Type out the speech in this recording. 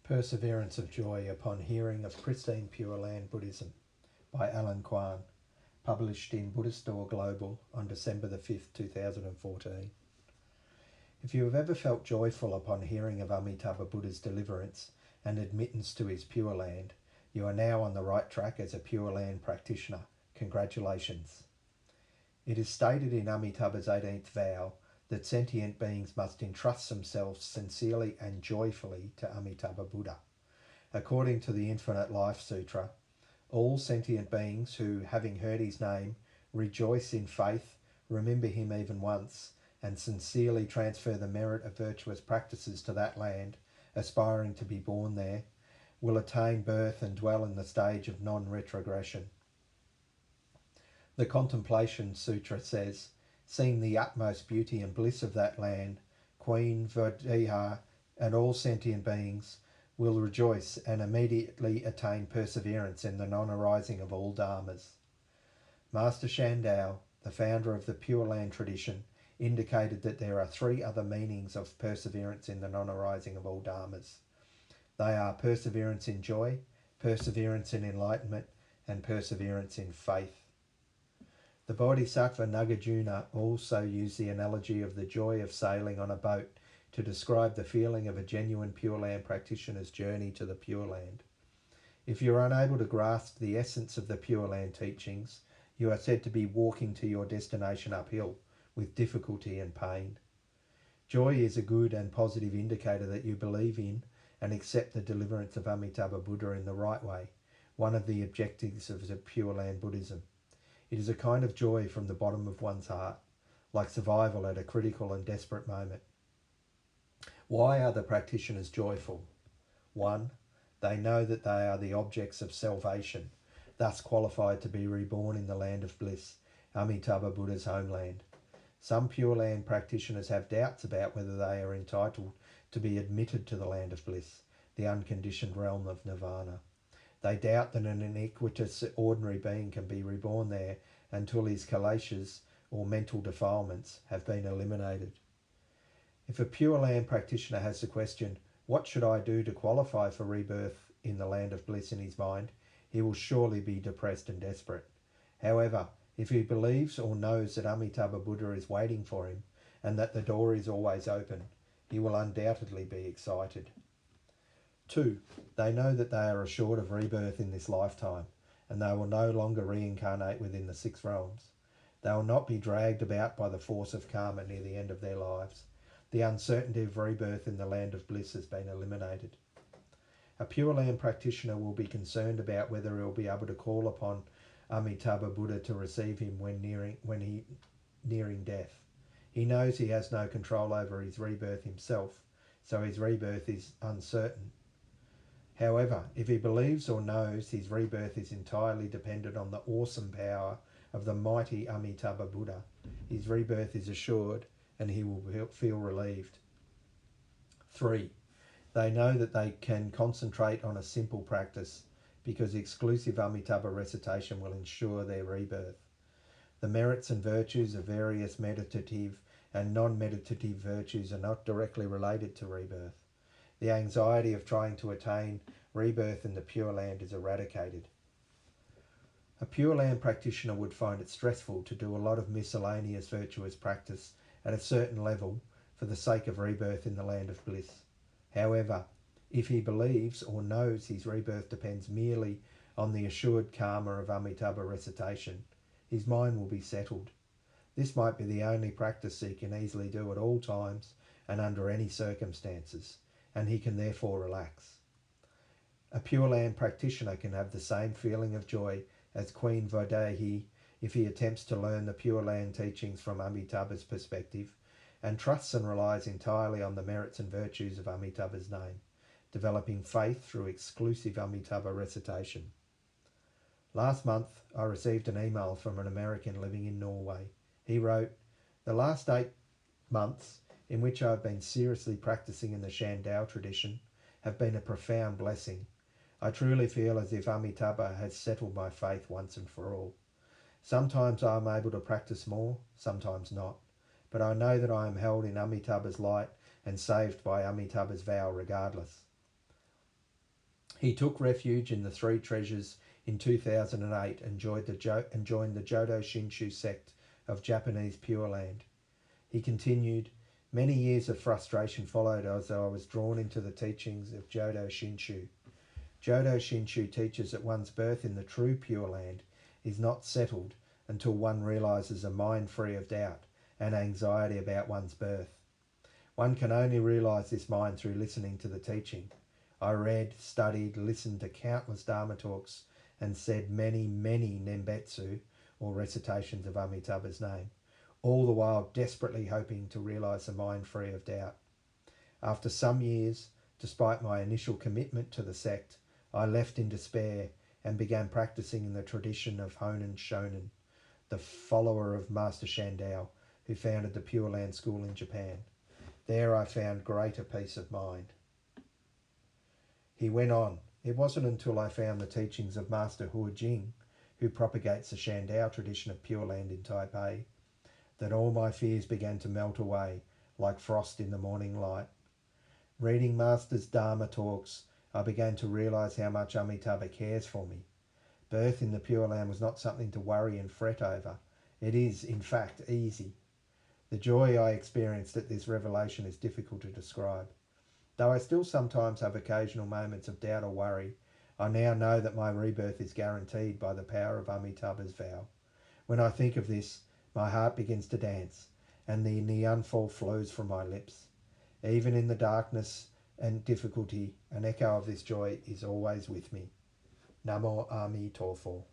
Perseverance of Joy Upon Hearing of Pristine Pure Land Buddhism by Alan Kwan, published in Buddhist Door Global on December the 5th, 2014. If you have ever felt joyful upon hearing of Amitabha Buddha's deliverance and admittance to his Pure Land, you are now on the right track as a Pure Land practitioner. Congratulations. It is stated in Amitabha's 18th vow that sentient beings must entrust themselves sincerely and joyfully to Amitabha Buddha. According to the Infinite Life Sutra, all sentient beings who, having heard his name, rejoice in faith, remember him even once, and sincerely transfer the merit of virtuous practices to that land, aspiring to be born there, will attain birth and dwell in the stage of non-retrogression. The Contemplation Sutra says, seeing the utmost beauty and bliss of that land, Queen Vodiha and all sentient beings will rejoice and immediately attain perseverance in the non-arising of all dharmas. Master Shandao, the founder of the Pure Land tradition, indicated that there are three other meanings of perseverance in the non-arising of all dharmas. They are perseverance in joy, perseverance in enlightenment, and perseverance in faith. The Bodhisattva Nagarjuna also used the analogy of the joy of sailing on a boat to describe the feeling of a genuine Pure Land practitioner's journey to the Pure Land. If you are unable to grasp the essence of the Pure Land teachings, you are said to be walking to your destination uphill with difficulty and pain. Joy is a good and positive indicator that you believe in and accept the deliverance of Amitabha Buddha in the right way, one of the objectives of the Pure Land Buddhism. It is a kind of joy from the bottom of one's heart, like survival at a critical and desperate moment. Why are the practitioners joyful? 1. They know that they are the objects of salvation, thus qualified to be reborn in the land of bliss, Amitabha Buddha's homeland. Some Pure Land practitioners have doubts about whether they are entitled to be admitted to the land of bliss, the unconditioned realm of nirvana. They doubt that an iniquitous ordinary being can be reborn there until his kileshas or mental defilements have been eliminated. If a Pure Land practitioner has the question, what should I do to qualify for rebirth in the land of bliss in his mind, he will surely be depressed and desperate. However, if he believes or knows that Amitabha Buddha is waiting for him and that the door is always open, he will undoubtedly be excited. 2. They know that they are assured of rebirth in this lifetime, and they will no longer reincarnate within the 6 realms. They will not be dragged about by the force of karma near the end of their lives. The uncertainty of rebirth in the land of bliss has been eliminated. A Pure Land practitioner will be concerned about whether he will be able to call upon Amitabha Buddha to receive him when nearing death. He knows he has no control over his rebirth himself, so his rebirth is uncertain. However, if he believes or knows his rebirth is entirely dependent on the awesome power of the mighty Amitabha Buddha, his rebirth is assured and he will feel relieved. 3. They know that they can concentrate on a simple practice because exclusive Amitabha recitation will ensure their rebirth. The merits and virtues of various meditative and non-meditative virtues are not directly related to rebirth. The anxiety of trying to attain rebirth in the Pure Land is eradicated. A Pure Land practitioner would find it stressful to do a lot of miscellaneous virtuous practice at a certain level for the sake of rebirth in the land of bliss. However, if he believes or knows his rebirth depends merely on the assured karma of Amitabha recitation, his mind will be settled. This might be the only practice he can easily do at all times and under any circumstances, and he can therefore relax. A Pure Land practitioner can have the same feeling of joy as Queen Vodiha if he attempts to learn the Pure Land teachings from Amitabha's perspective and trusts and relies entirely on the merits and virtues of Amitabha's name, developing faith through exclusive Amitabha recitation. Last month, I received an email from an American living in Norway. He wrote, "The last 8 months in which I have been seriously practicing in the Shandao tradition have been a profound blessing. I truly feel as if Amitabha has settled my faith once and for all. Sometimes I am able to practice more, sometimes not, but I know that I am held in Amitabha's light and saved by Amitabha's vow regardless. He took refuge in the Three Treasures in 2008 and joined the Jodo Shinshu sect of Japanese Pure Land. He continued, "Many years of frustration followed as I was drawn into the teachings of Jodo Shinshu. Jodo Shinshu teaches that one's birth in the true Pure Land is not settled until one realises a mind free of doubt and anxiety about one's birth. One can only realise this mind through listening to the teaching. I read, studied, listened to countless Dharma talks and said many, many Nembetsu, or recitations of Amitabha's name, all the while desperately hoping to realise a mind free of doubt. After some years, despite my initial commitment to the sect, I left in despair and began practicing in the tradition of Honen Shonin, the follower of Master Shandao, who founded the Pure Land School in Japan. There I found greater peace of mind." He went on, "It wasn't until I found the teachings of Master Hu Jing, who propagates the Shandao tradition of Pure Land in Taipei, that all my fears began to melt away like frost in the morning light. Reading Master's Dharma talks, I began to realise how much Amitabha cares for me. Birth in the Pure Land was not something to worry and fret over. It is, in fact, easy. The joy I experienced at this revelation is difficult to describe. Though I still sometimes have occasional moments of doubt or worry, I now know that my rebirth is guaranteed by the power of Amitabha's vow. When I think of this, my heart begins to dance, and the Nyanfo flows from my lips. Even in the darkness and difficulty, an echo of this joy is always with me. Namo Ami Tofo."